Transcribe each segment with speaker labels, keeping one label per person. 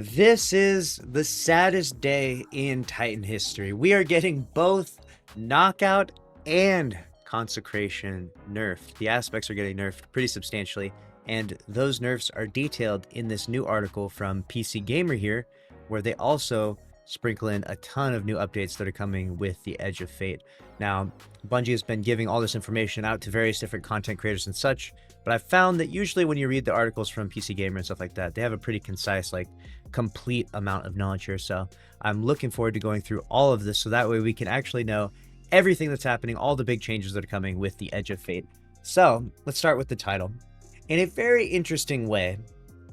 Speaker 1: This is the saddest day in Titan history. We are getting both knockout and consecration nerfed. The aspects are getting nerfed pretty substantially, and those nerfs are detailed in this new article from PC Gamer here, where they also sprinkle in a ton of new updates that are coming with the Edge of Fate. Now, Bungie has been giving all this information out to various different content creators and such, but I've found that usually when you read the articles from PC Gamer and stuff like that, they have a pretty concise, complete amount of knowledge here. So I'm looking forward to going through all of this so that way we can actually know everything that's happening, all the big changes that are coming with the Edge of Fate. So let's start with the title. In a very interesting way,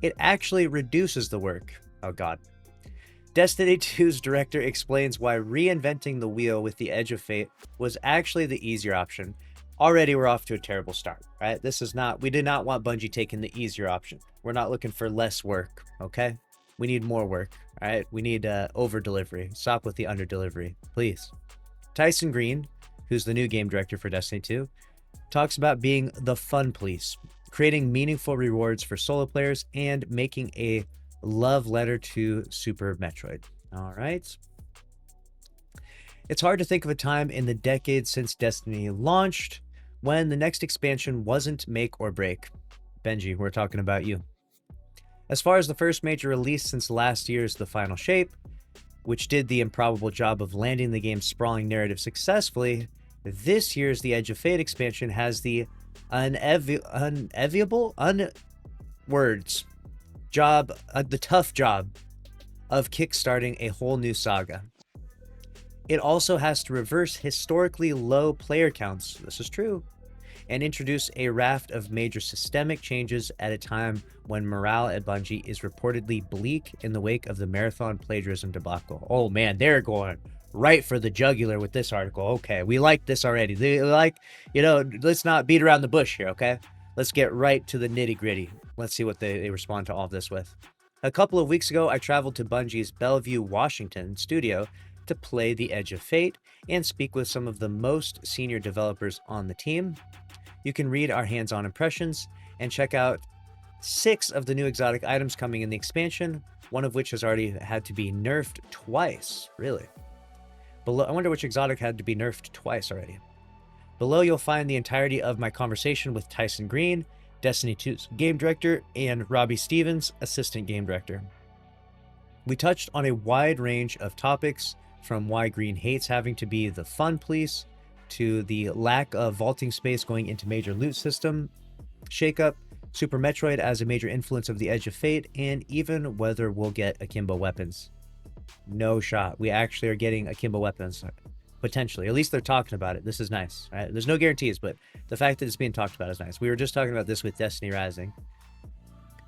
Speaker 1: it actually reduces the work. Oh God. Destiny 2's director explains why reinventing the wheel with the Edge of Fate was actually the easier option. Already we're off to a terrible start, right? We did not want Bungie taking the easier option. We're not looking for less work, okay? We need more work, all right? We need over delivery. Stop with the under delivery, please. Tyson Green, who's the new game director for Destiny 2, talks about being the fun police, creating meaningful rewards for solo players, and making a love letter to Super Metroid. All right. It's hard to think of a time in the decade since Destiny launched when the next expansion wasn't make or break. Benji, we're talking about you. As far as the first major release since last year's The Final Shape, which did the improbable job of landing the game's sprawling narrative successfully, this year's The Edge of Fate expansion has the the tough job of kickstarting a whole new saga. It also has to reverse historically low player counts, this is true, and introduce a raft of major systemic changes at a time when morale at Bungie is reportedly bleak in the wake of the marathon plagiarism debacle. Oh man, they're going right for the jugular with this article. Okay, we like this already. Let's not beat around the bush here, okay? Let's get right to the nitty gritty. Let's see what they respond to all of this with. A couple of weeks ago, I traveled to Bungie's Bellevue, Washington studio to play The Edge of Fate and speak with some of the most senior developers on the team. You can read our hands-on impressions and check out 6 of the new exotic items coming in the expansion, one of which has already had to be nerfed twice. Really? Below, I wonder which exotic had to be nerfed twice already. Below, you'll find the entirety of my conversation with Tyson Green, Destiny 2's game director, and Robbie Stevens, assistant game director. We touched on a wide range of topics, from why Green hates having to be the fun police, to the lack of vaulting space going into major loot system shakeup, Super Metroid as a major influence of the Edge of Fate, and even whether we'll get akimbo weapons. No shot. We actually are getting akimbo weapons. Potentially. At least they're talking about it. This is nice. Right? There's no guarantees, but the fact that it's being talked about is nice. We were just talking about this with Destiny Rising.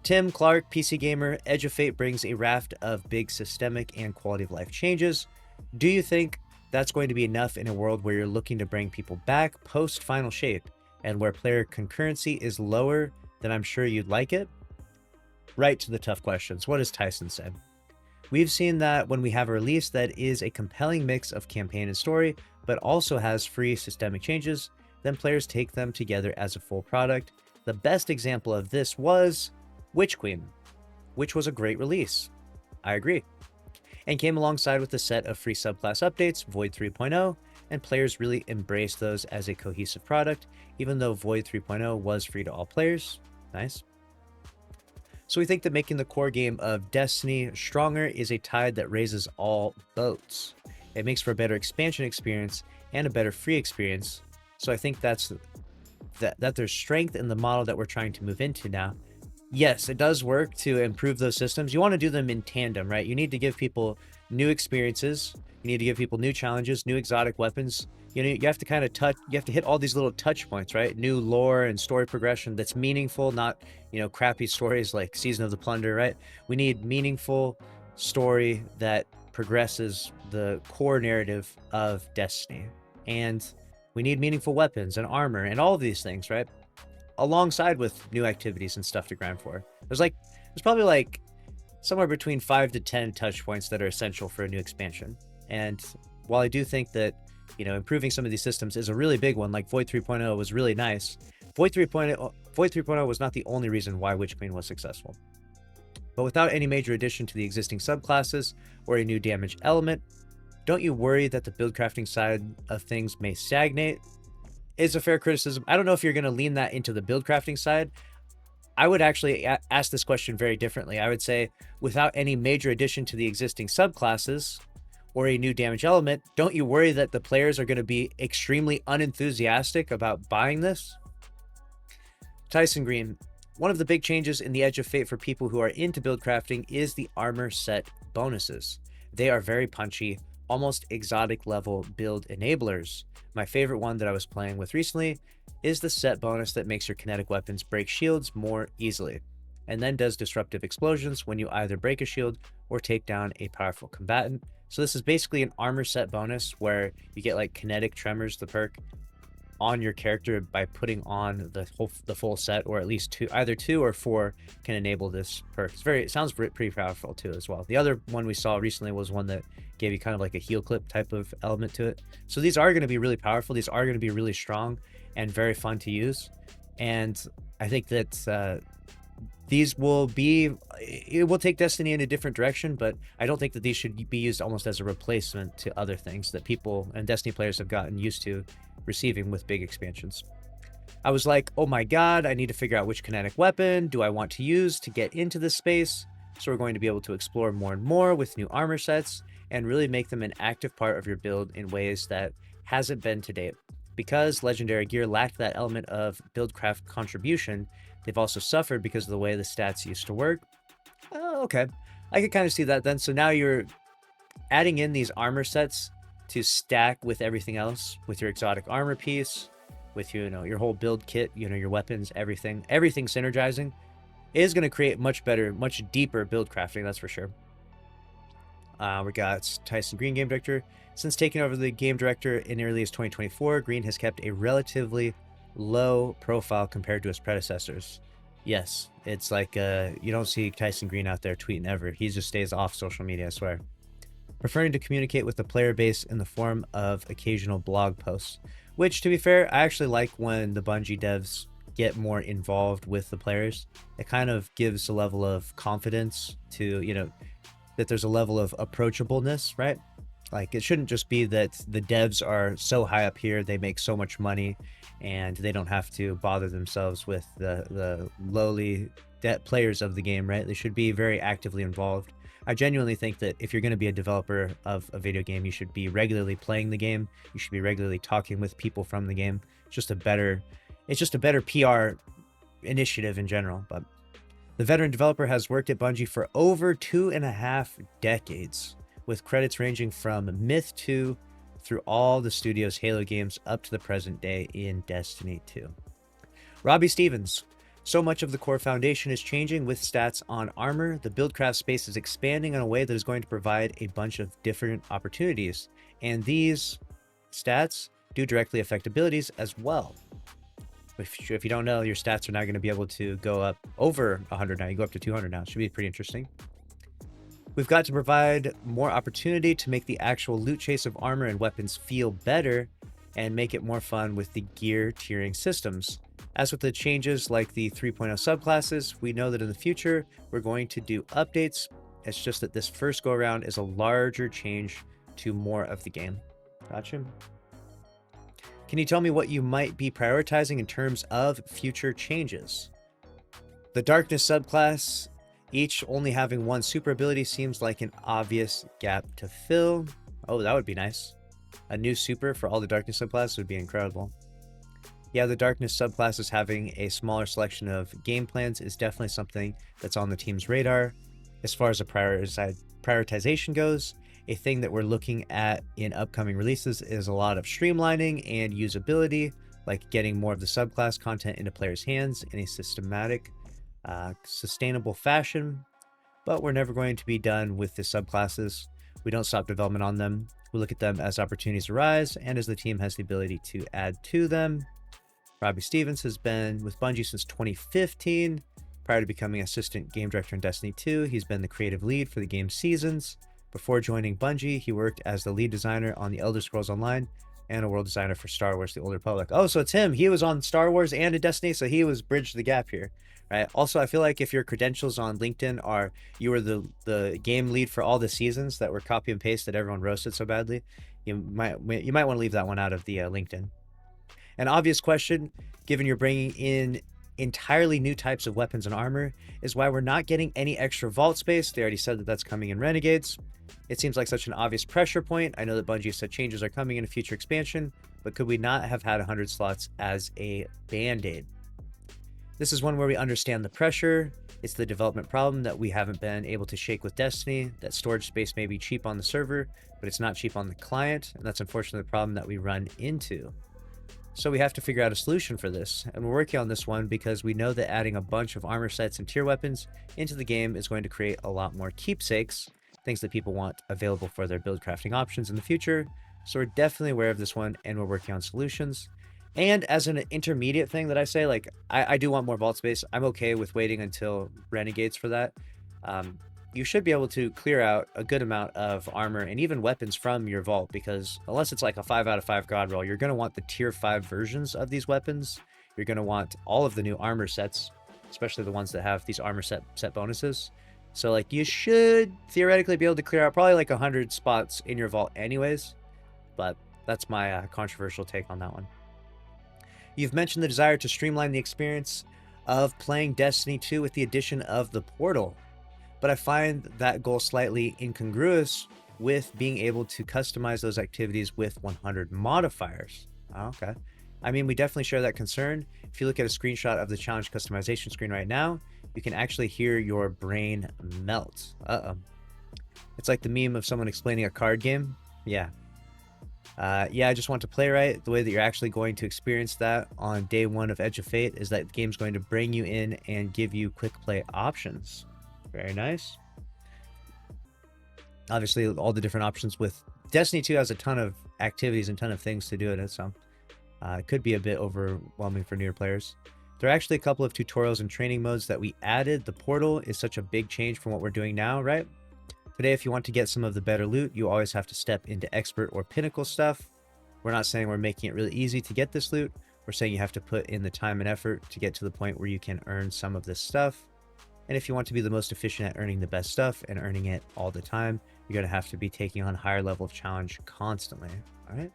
Speaker 1: Tim Clark, PC Gamer, Edge of Fate brings a raft of big systemic and quality of life changes. Do you think that's going to be enough in a world where you're looking to bring people back post Final Shape and where player concurrency is lower than I'm sure you'd like it? Right to the tough questions. What does Tyson say? We've seen that when we have a release that is a compelling mix of campaign and story, but also has free systemic changes, then players take them together as a full product. The best example of this was Witch Queen, which was a great release. I agree. And came alongside with a set of free subclass updates, Void 3.0, and players really embraced those as a cohesive product, even though Void 3.0 was free to all players. Nice. So we think that making the core game of Destiny stronger is a tide that raises all boats. It makes for a better expansion experience and a better free experience. So I think that there's strength in the model that we're trying to move into now. Yes, it does work to improve those systems. You want to do them in tandem, right? You need to give people new experiences. You need to give people new challenges, new exotic weapons. You have to you have to hit all these little touch points, right? New lore and story progression that's meaningful, not, crappy stories like Season of the Plunder, right? We need meaningful story that progresses the core narrative of Destiny. And we need meaningful weapons and armor and all of these things, right? Alongside with new activities and stuff to grind for. There's probably somewhere between 5 to 10 touch points that are essential for a new expansion. And while I do think that improving some of these systems is a really big one, like Void 3.0 was really nice, Void 3.0 was not the only reason why Witch Queen was successful. But without any major addition to the existing subclasses or a new damage element, don't you worry that the build crafting side of things may stagnate? Is a fair criticism. I don't know if you're going to lean that into the build crafting side. I would actually ask this question very differently. I would say, without any major addition to the existing subclasses or a new damage element, don't you worry that the players are going to be extremely unenthusiastic about buying this? Tyson Green, one of the big changes in the Edge of Fate for people who are into build crafting is the armor set bonuses. They are very punchy, almost exotic level build enablers. My favorite one that I was playing with recently is the set bonus that makes your kinetic weapons break shields more easily, and then does disruptive explosions when you either break a shield or take down a powerful combatant. So this is basically an armor set bonus where you get like kinetic tremors, the perk, on your character by putting on the full set, or at least either two or four can enable this perk. It sounds pretty powerful too as well. The other one we saw recently was one that gave you kind of like a heal clip type of element to it. So these are going to be really powerful. These are going to be really strong and very fun to use. And I think that these will be, it will take Destiny in a different direction, but I don't think that these should be used almost as a replacement to other things that people and Destiny players have gotten used to receiving with big expansions. I was like, oh my god, I need to figure out which kinetic weapon do I want to use to get into this space. So we're going to be able to explore more and more with new armor sets and really make them an active part of your build in ways that hasn't been to date. Because legendary gear lacked that element of buildcraft contribution, they've also suffered because of the way the stats used to work. Oh, okay. I could kind of see that then. So now you're adding in these armor sets to stack with everything else, with your exotic armor piece, with your whole build kit, your weapons, everything synergizing is going to create much better, much deeper build crafting, that's for sure. We got Tyson Green, game director. Since taking over the game director in early as 2024, Green has kept a relatively low profile compared to his predecessors. Yes, it's like you don't see Tyson Green out there tweeting ever. He just stays off social media, I swear. Preferring to communicate with the player base in the form of occasional blog posts, which, to be fair, I actually like when the Bungie devs get more involved with the players. It kind of gives a level of confidence to, that there's a level of approachableness, right? Like, it shouldn't just be that the devs are so high up here, they make so much money, and they don't have to bother themselves with the lowly players of the game, right? They should be very actively involved. I genuinely think that if you're going to be a developer of a video game, you should be regularly playing the game. You should be regularly talking with people from the game. It's just a better PR initiative in general. But the veteran developer has worked at Bungie for over 2.5 decades, with credits ranging from Myth 2 through all the studio's Halo games up to the present day in Destiny 2. Robbie Stevens. So much of the core foundation is changing with stats on armor. The buildcraft space is expanding in a way that is going to provide a bunch of different opportunities. And these stats do directly affect abilities as well. If you don't know, your stats are now going to be able to go up over 100 now. You go up to 200 now. It should be pretty interesting. We've got to provide more opportunity to make the actual loot chase of armor and weapons feel better and make it more fun with the gear tiering systems. As with the changes like the 3.0 subclasses, we know that in the future, we're going to do updates. It's just that this first go around is a larger change to more of the game. Gotcha. Can you tell me what you might be prioritizing in terms of future changes? The Darkness subclass, each only having one super ability, seems like an obvious gap to fill. Oh, that would be nice. A new super for all the Darkness subclasses would be incredible. Yeah, the Darkness subclasses having a smaller selection of game plans is definitely something that's on the team's radar. As far as a prioritization goes, a thing that we're looking at in upcoming releases is a lot of streamlining and usability, like getting more of the subclass content into players' hands in a systematic, sustainable fashion. But we're never going to be done with the subclasses. We don't stop development on them. We look at them as opportunities arise and as the team has the ability to add to them. Robbie Stevens has been with Bungie since 2015. Prior to becoming assistant game director in Destiny 2, he's been the creative lead for the game's seasons. Before joining Bungie, he worked as the lead designer on The Elder Scrolls Online and a world designer for Star Wars: The Old Republic. Oh, so it's him. He was on Star Wars and in Destiny, so he was bridged the gap here. right? Also, I feel like if your credentials on LinkedIn are you were the game lead for all the seasons that were copy and paste that everyone roasted so badly, you might want to leave that one out of the LinkedIn. An obvious question, given you're bringing in entirely new types of weapons and armor, is why we're not getting any extra vault space. They already said that that's coming in Renegades. It seems like such an obvious pressure point. I know that Bungie said changes are coming in a future expansion, but could we not have had 100 slots as a band-aid? This is one where we understand the pressure. It's the development problem that we haven't been able to shake with Destiny, that storage space may be cheap on the server, but it's not cheap on the client, and that's unfortunately the problem that we run into. So we have to figure out a solution for this, and we're working on this one because we know that adding a bunch of armor sets and tier weapons into the game is going to create a lot more keepsakes, things that people want available for their build crafting options in the future. So we're definitely aware of this one, and we're working on solutions. And as an intermediate thing that I say, like, I do want more vault space. I'm okay with waiting until Renegades for that. You should be able to clear out a good amount of armor and even weapons from your vault, because unless it's like a 5 out of 5 god roll, you're going to want the tier 5 versions of these weapons. You're going to want all of the new armor sets, especially the ones that have these armor set bonuses. So like you should theoretically be able to clear out probably like 100 spots in your vault anyways, but that's my controversial take on that one. You've mentioned the desire to streamline the experience of playing Destiny 2 with the addition of the portal, but I find that goal slightly incongruous with being able to customize those activities with 100 modifiers. Okay. I mean, we definitely share that concern. If you look at a screenshot of the challenge customization screen right now, you can actually hear your brain melt. It's like the meme of someone explaining a card game. Yeah. I just want to play right. The way that you're actually going to experience that on day one of Edge of Fate is that the game's going to bring you in and give you quick play options. Very nice. Obviously, all the different options with Destiny 2 has a ton of activities and ton of things to do in it, so it could be a bit overwhelming for newer players. There are actually a couple of tutorials and training modes that we added. The portal is such a big change from what we're doing now, right? Today, if you want to get some of the better loot, you always have to step into expert or pinnacle stuff. We're not saying we're making it really easy to get this loot. We're saying you have to put in the time and effort to get to the point where you can earn some of this stuff. And if you want to be the most efficient at earning the best stuff and earning it all the time, you're going to have to be taking on higher level of challenge constantly. All right.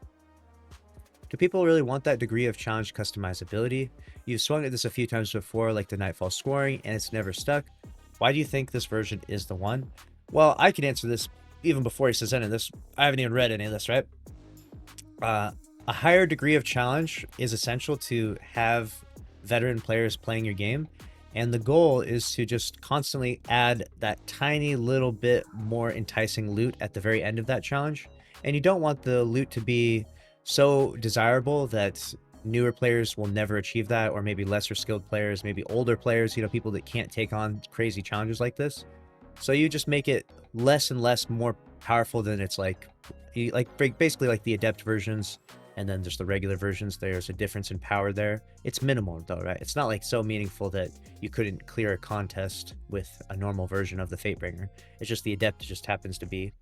Speaker 1: Do people really want that degree of challenge customizability? You've swung at this a few times before, like the Nightfall scoring, and it's never stuck. Why do you think this version is the one? Well, I can answer this even before he says any of this. I haven't even read any of this, right? A higher degree of challenge is essential to have veteran players playing your game. And the goal is to just constantly add that tiny little bit more enticing loot at the very end of that challenge. And you don't want the loot to be so desirable that newer players will never achieve that, or maybe lesser skilled players, maybe older players, people that can't take on crazy challenges like this. So you just make it less and less more powerful than it's like basically like the adept versions, and then just the regular versions. There's a difference in power there. It's minimal though, right? It's not like so meaningful that you couldn't clear a contest with a normal version of the Fatebringer. It's just the adept just happens to be,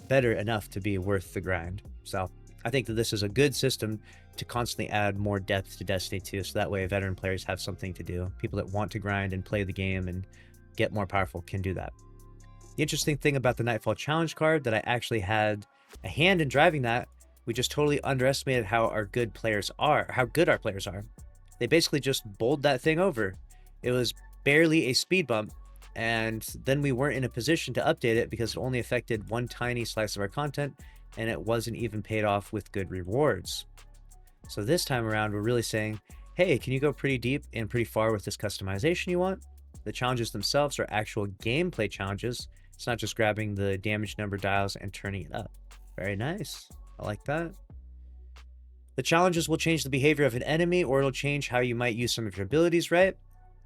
Speaker 1: better enough to be worth the grind. So I think that this is a good system to constantly add more depth to Destiny 2, so that way veteran players have something to do. People that want to grind and play the game and get more powerful can do that. The interesting thing about the Nightfall Challenge card that I actually had a hand in driving that, we just totally underestimated how good our players are. They basically just bowled that thing over. It was barely a speed bump, and then we weren't in a position to update it because it only affected one tiny slice of our content, and it wasn't even paid off with good rewards. So this time around, we're really saying, hey, can you go pretty deep and pretty far with this customization you want? The challenges themselves are actual gameplay challenges. It's not just grabbing the damage number dials and turning it up. Very nice. I like that. The challenges will change the behavior of an enemy, or it'll change how you might use some of your abilities, right?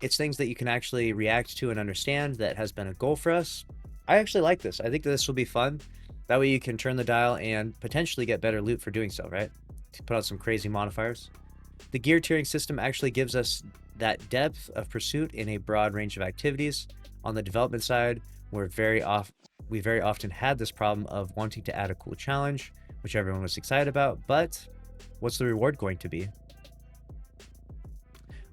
Speaker 1: It's things that you can actually react to and understand. That has been a goal for us. I actually like this. I think that this will be fun. That way you can turn the dial and potentially get better loot for doing so, right? To put out some crazy modifiers. The gear tiering system actually gives us that depth of pursuit in a broad range of activities. On the development side, we very often had this problem of wanting to add a cool challenge, which everyone was excited about, but what's the reward going to be?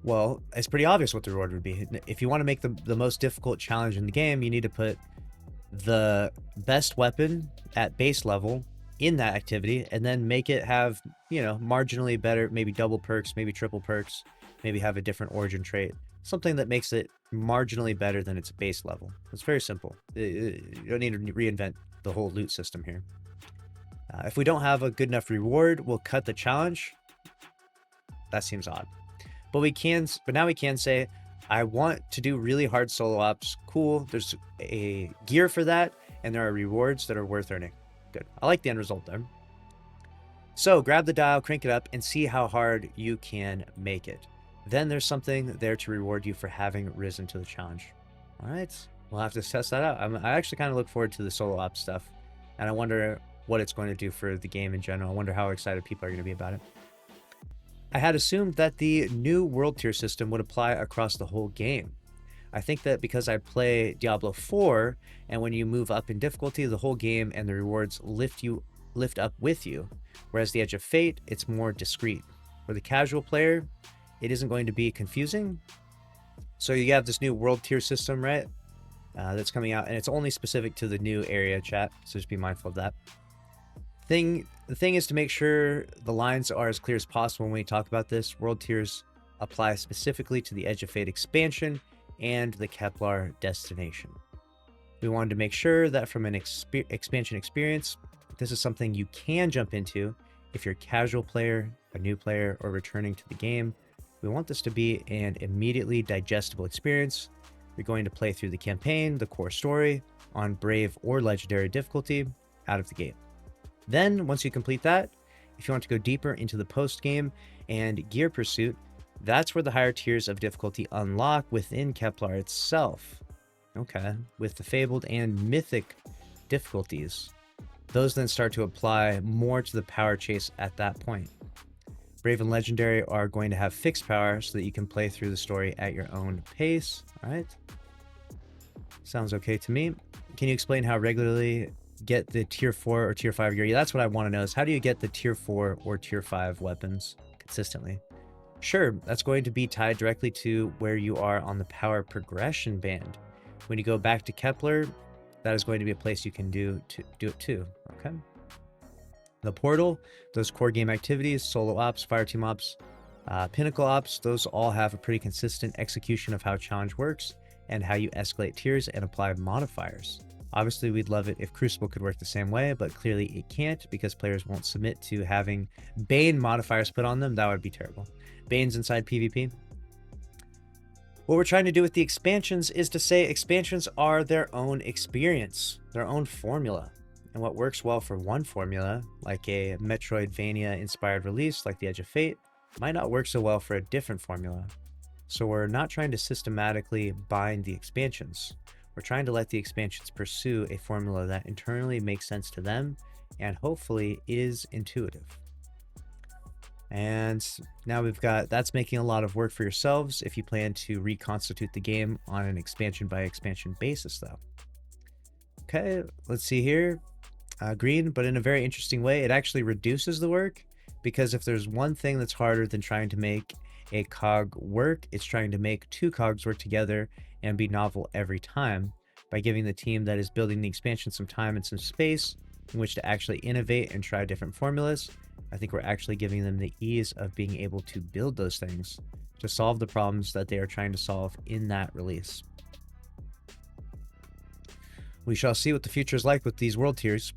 Speaker 1: Well, it's pretty obvious what the reward would be. If you want to make the most difficult challenge in the game, you need to put the best weapon at base level in that activity, and then make it have, you know, marginally better, maybe double perks, maybe triple perks, maybe have a different origin trait, something that makes it marginally better than its base level. It's very simple. You don't need to reinvent the whole loot system here. If we don't have a good enough reward, we'll cut the challenge. That seems odd. But now we can say, I want to do really hard solo ops. Cool. There's a gear for that, and there are rewards that are worth earning. Good. I like the end result there. So grab the dial, crank it up, and see how hard you can make it. Then there's something there to reward you for having risen to the challenge. All right. We'll have to test that out. I actually kind of look forward to the solo ops stuff, and I wonder what it's going to do for the game in general. I wonder how excited people are going to be about it. I had assumed that the new world tier system would apply across the whole game. I think that because I play Diablo 4, and when you move up in difficulty, the whole game and the rewards lift up with you, whereas the Edge of Fate, it's more discreet. For the casual player, it isn't going to be confusing. So you have this new world tier system, right? That's coming out, and it's only specific to the new area, chat, so just be mindful of that. The thing is to make sure the lines are as clear as possible when we talk about this. World tiers apply specifically to the Edge of Fate expansion and the Kepler destination. We wanted to make sure that from an expansion experience, this is something you can jump into if you're a casual player, a new player, or returning to the game. We want this to be an immediately digestible experience. You're going to play through the campaign, the core story, on Brave or Legendary difficulty out of the gate. Then, once you complete that, if you want to go deeper into the post-game and gear pursuit, that's where the higher tiers of difficulty unlock within Kepler itself. Okay, with the Fabled and Mythic difficulties. Those then start to apply more to the power chase at that point. Brave and Legendary are going to have fixed power so that you can play through the story at your own pace. All right. Sounds okay to me. Can you explain how regularly get the tier 4 or tier 5 gear? Yeah, that's what I want to know, is how do you get the tier 4 or tier 5 weapons consistently? Sure, that's going to be tied directly to where you are on the power progression band. When you go back to Kepler, that is going to be a place you can do it too. Okay. The portal, those core game activities, solo ops, fireteam ops, pinnacle ops, those all have a pretty consistent execution of how challenge works and how you escalate tiers and apply modifiers. Obviously, we'd love it if Crucible could work the same way, but clearly it can't because players won't submit to having Bane modifiers put on them. That would be terrible. Bane's inside PvP. What we're trying to do with the expansions is to say expansions are their own experience, their own formula. And what works well for one formula, like a Metroidvania-inspired release like the Edge of Fate, might not work so well for a different formula. So we're not trying to systematically bind the expansions. We're trying to let the expansions pursue a formula that internally makes sense to them and hopefully is intuitive. And now we've got, that's making a lot of work for yourselves if you plan to reconstitute the game on an expansion by expansion basis though. Okay, let's see here. Green, but in a very interesting way, it actually reduces the work, because if there's one thing that's harder than trying to make a cog work, it's trying to make two cogs work together and be novel every time. By giving the team that is building the expansion some time and some space in which to actually innovate and try different formulas, I think we're actually giving them the ease of being able to build those things to solve the problems that they are trying to solve in that release. We shall see what the future is like with these world tiers.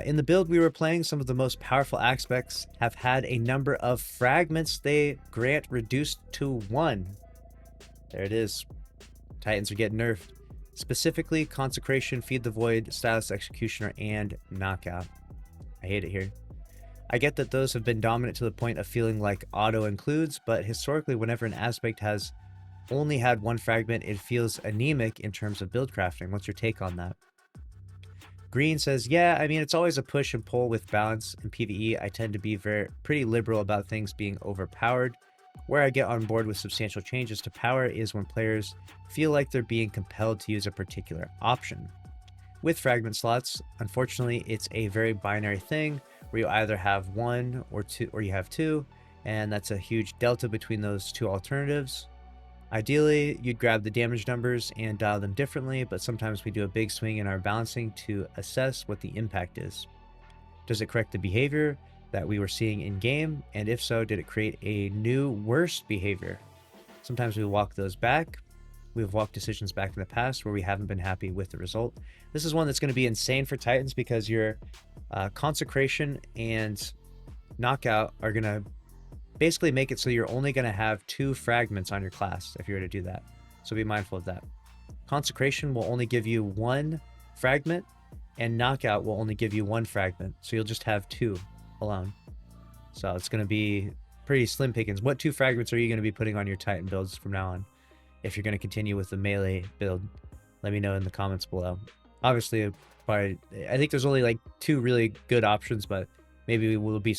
Speaker 1: In the build we were playing, some of the most powerful aspects have had a number of fragments they grant reduced to 1. There it is. Titans are getting nerfed. Specifically, Consecration, Feed the Void, Stylus Executioner, and Knockout. I hate it here. I get that those have been dominant to the point of feeling like auto includes, but historically whenever an aspect has only had one fragment, it feels anemic in terms of build crafting. What's your take on that? Green says, yeah, I mean, it's always a push and pull with balance. In PvE, I tend to be pretty liberal about things being overpowered. Where I get on board with substantial changes to power is when players feel like they're being compelled to use a particular option. With fragment slots, unfortunately, it's a very binary thing where you either have one or two, or you have two, and that's a huge delta between those two alternatives. Ideally, you'd grab the damage numbers and dial them differently, but sometimes we do a big swing in our balancing to assess what the impact is. Does it correct the behavior that we were seeing in game? And if so, did it create a new, worse behavior? Sometimes we walk those back. We've walked decisions back in the past where we haven't been happy with the result. This is one that's going to be insane for Titans because your consecration and knockout are going to basically make it so you're only going to have 2 fragments on your class if you were to do that. So be mindful of that. Consecration will only give you 1 fragment, and knockout will only give you 1 fragment. So you'll just have 2 alone. So it's going to be pretty slim pickings. What 2 fragments are you going to be putting on your Titan builds from now on? If you're going to continue with the melee build, let me know in the comments below. Obviously, I think there's only like 2 really good options, but maybe will be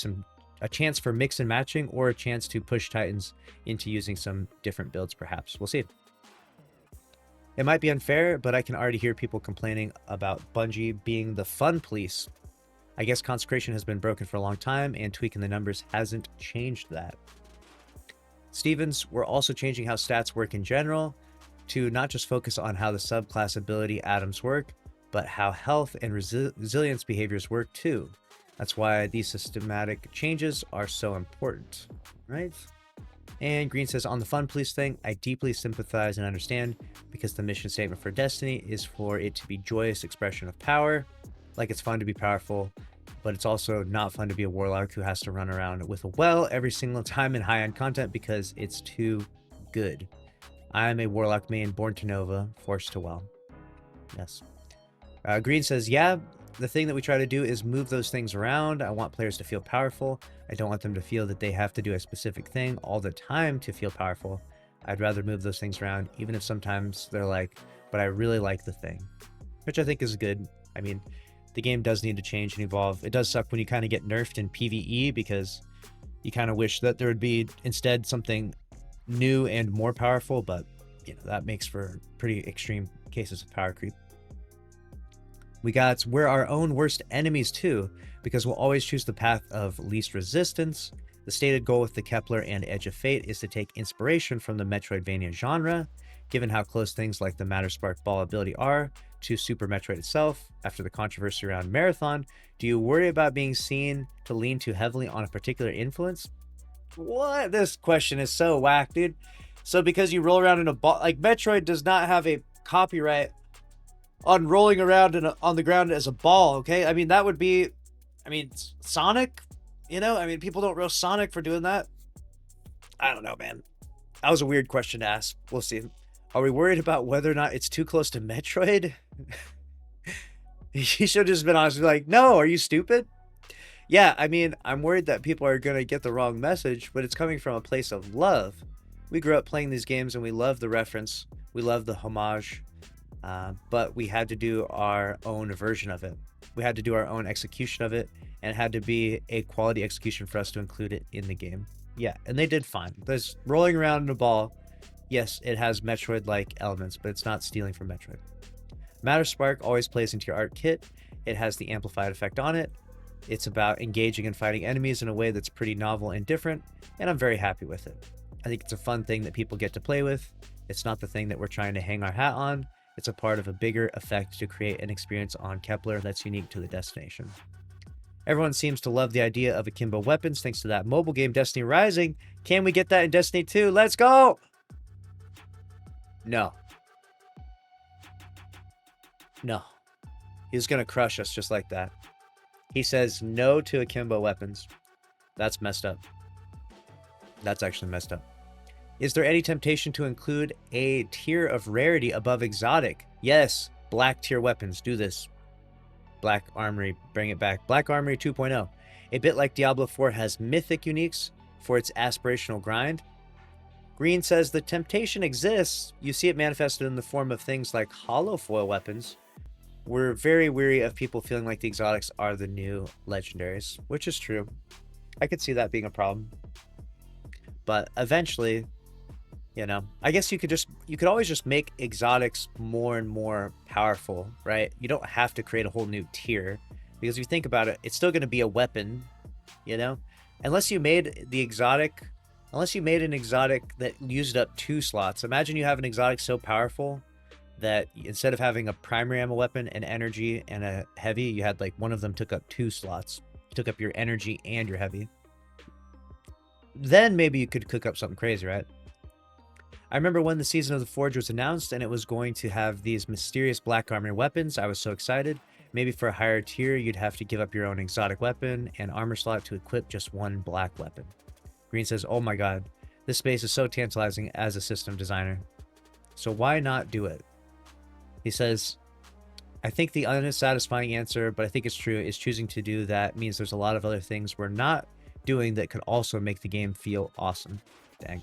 Speaker 1: a chance for mix and matching, or a chance to push Titans into using some different builds perhaps. We'll see. It might be unfair, but I can already hear people complaining about Bungie being the fun police. I guess consecration has been broken for a long time, and tweaking the numbers hasn't changed that. Stevens, we're also changing how stats work in general to not just focus on how the subclass ability atoms work, but how health and resilience behaviors work too. That's why these systematic changes are so important, right? And Green says, on the fun police thing, I deeply sympathize and understand, because the mission statement for Destiny is for it to be joyous expression of power. Like, it's fun to be powerful, but it's also not fun to be a warlock who has to run around with a well every single time in high-end content because it's too good. I'm a warlock main born to Nova, forced to well. Yes. Green says, yeah, the thing that we try to do is move those things around. I want players to feel powerful. I don't want them to feel that they have to do a specific thing all the time to feel powerful. I'd rather move those things around, even if sometimes they're like, but I really like the thing, which I think is good. I mean, the game does need to change and evolve. It does suck when you kind of get nerfed in PvE, because you kind of wish that there would be instead something new and more powerful, but you know, that makes for pretty extreme cases of power creep. We're our own worst enemies too, because we'll always choose the path of least resistance. The stated goal with the Kepler and Edge of Fate is to take inspiration from the Metroidvania genre. Given how close things like the Matter Spark Ball ability are to Super Metroid itself, after the controversy around Marathon, do you worry about being seen to lean too heavily on a particular influence? What? This question is so whack, dude. So because you roll around in a ball, like, Metroid does not have a copyright on rolling around on the ground as a ball, okay? I mean, that would be, Sonic, you know? I mean, people don't roast Sonic for doing that. I don't know, man. That was a weird question to ask. We'll see. Are we worried about whether or not it's too close to Metroid? You should have just been honest. Like, no, are you stupid? Yeah, I mean, I'm worried that people are going to get the wrong message, but it's coming from a place of love. We grew up playing these games and we love the reference. We love the homage. But we had to do our own version of it. We had to do our own execution of it, and it had to be a quality execution for us to include it in the game. Yeah, and they did fine. There's rolling around in a ball. Yes, it has Metroid-like elements, but it's not stealing from Metroid. Matter Spark always plays into your art kit. It has the amplified effect on it. It's about engaging and fighting enemies in a way that's pretty novel and different, and I'm very happy with it. I think it's a fun thing that people get to play with. It's not the thing that we're trying to hang our hat on. It's a part of a bigger effect to create an experience on Kepler that's unique to the destination. Everyone seems to love the idea of akimbo weapons thanks to that mobile game Destiny Rising. Can we get that in Destiny 2? Let's go! No. No. He's gonna crush us just like that. He says no to akimbo weapons. That's messed up. That's actually messed up. Is there any temptation to include a tier of rarity above exotic? Yes. Black tier weapons. Do this. Black Armory. Bring it back. Black Armory 2.0. A bit like Diablo 4 has mythic uniques for its aspirational grind. Green says the temptation exists. You see it manifested in the form of things like hollow foil weapons. We're very weary of people feeling like the exotics are the new legendaries, which is true. I could see that being a problem. But eventually, you know, I guess you could always just make exotics more and more powerful, right? You don't have to create a whole new tier, because if you think about it, it's still going to be a weapon, you know? Unless you made the exotic, unless you made an exotic that used up 2 slots. Imagine you have an exotic so powerful that instead of having a primary ammo weapon, an energy, and a heavy, you had like one of them took up 2 slots. Took up your energy and your heavy. Then maybe you could cook up something crazy, right? I remember when the Season of the Forge was announced and it was going to have these mysterious black armor weapons. I was so excited. Maybe for a higher tier, you'd have to give up your own exotic weapon and armor slot to equip just one black weapon. Green says, oh my god, this space is so tantalizing as a system designer. So why not do it? He says, I think the unsatisfying answer, but I think it's true, is choosing to do that means there's a lot of other things we're not doing that could also make the game feel awesome. Dang.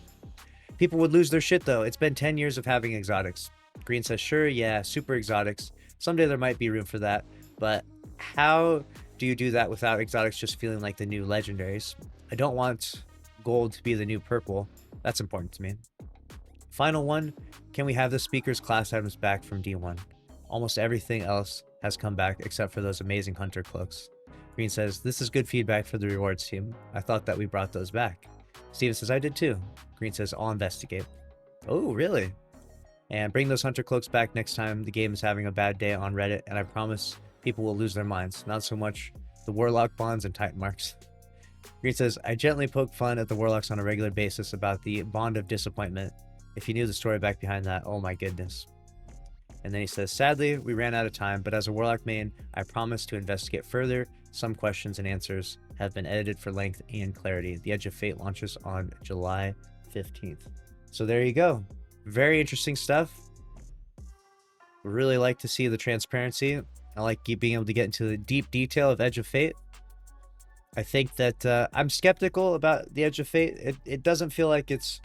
Speaker 1: People would lose their shit though. It's been 10 years of having exotics. Green says, sure, yeah, super exotics. Someday there might be room for that, but how do you do that without exotics just feeling like the new legendaries? I don't want gold to be the new purple. That's important to me. Final one, can we have the speaker's class items back from D1? Almost everything else has come back except for those amazing hunter cloaks. Green says, this is good feedback for the rewards team. I thought that we brought those back. Steven says, I did too. Green says, I'll investigate. Oh, really? And bring those hunter cloaks back next time the game is having a bad day on Reddit, and I promise people will lose their minds. Not so much the warlock bonds and titan marks. Green says, I gently poke fun at the warlocks on a regular basis about the bond of disappointment. If you knew the story back behind that, oh my goodness. And then he says, sadly, we ran out of time, but as a warlock main, I promise to investigate further. Some questions and answers have been edited for length and clarity. The Edge of Fate launches on July 15th. So there you go. Very interesting stuff. Really like to see the transparency. I like being able to get into the deep detail of Edge of Fate. I think that I'm skeptical about the Edge of Fate. It doesn't feel like it's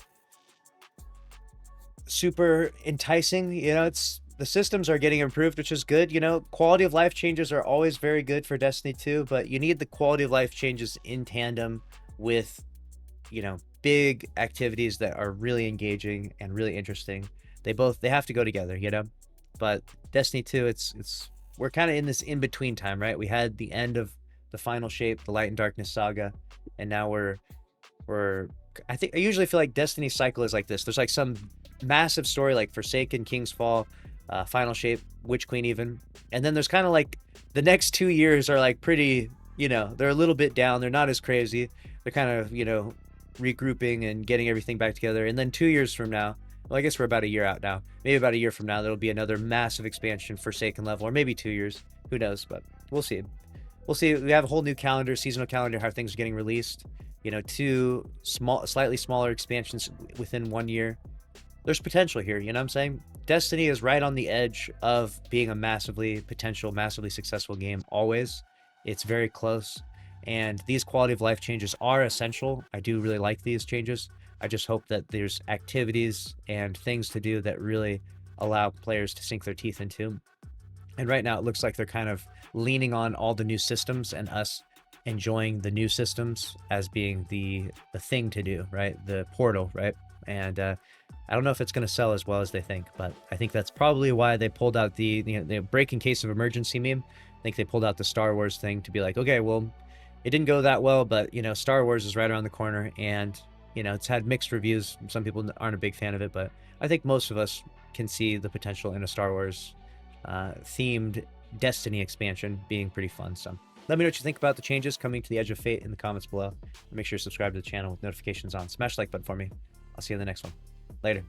Speaker 1: super enticing. You know, the systems are getting improved, which is good. You know, quality of life changes are always very good for Destiny 2, but you need the quality of life changes in tandem with, you know, big activities that are really engaging and really interesting. They have to go together, you know. But Destiny 2, we're kind of in this in-between time, right? We had the end of the final shape, the Light and Darkness saga, and now we're I usually feel like Destiny's cycle is like this. There's like some massive story like Forsaken, King's Fall, Final Shape, Witch Queen even. And then there's kind of like the next 2 years are like pretty, you know, they're a little bit down. They're not as crazy. They're kind of, you know, regrouping and getting everything back together. And then 2 years from now, well, I guess we're about a year out now. Maybe about a year from now, there'll be another massive expansion, Forsaken level, or maybe 2 years. Who knows? But we'll see. We'll see. We have a whole new calendar, seasonal calendar, how things are getting released. You know, 2 slightly smaller expansions within 1 year. There's potential here, you know what I'm saying? Destiny is right on the edge of being a massively successful game always. It's very close, and these quality of life changes are essential. I do really like these changes. I just hope that there's activities and things to do that really allow players to sink their teeth into. And right now it looks like they're kind of leaning on all the new systems and us enjoying the new systems as being the thing to do, right? The portal, right? And I don't know if it's going to sell as well as they think, but I think that's probably why they pulled out the break in case of emergency meme. I think they pulled out the Star Wars thing to be like, okay, well, it didn't go that well, but, you know, Star Wars is right around the corner, and, you know, it's had mixed reviews. Some people aren't a big fan of it, but I think most of us can see the potential in a Star Wars themed Destiny expansion being pretty fun. So let me know what you think about the changes coming to the Edge of Fate in the comments below. And make sure to subscribe to the channel with notifications on. Smash the like button for me. I'll see you in the next one. Later.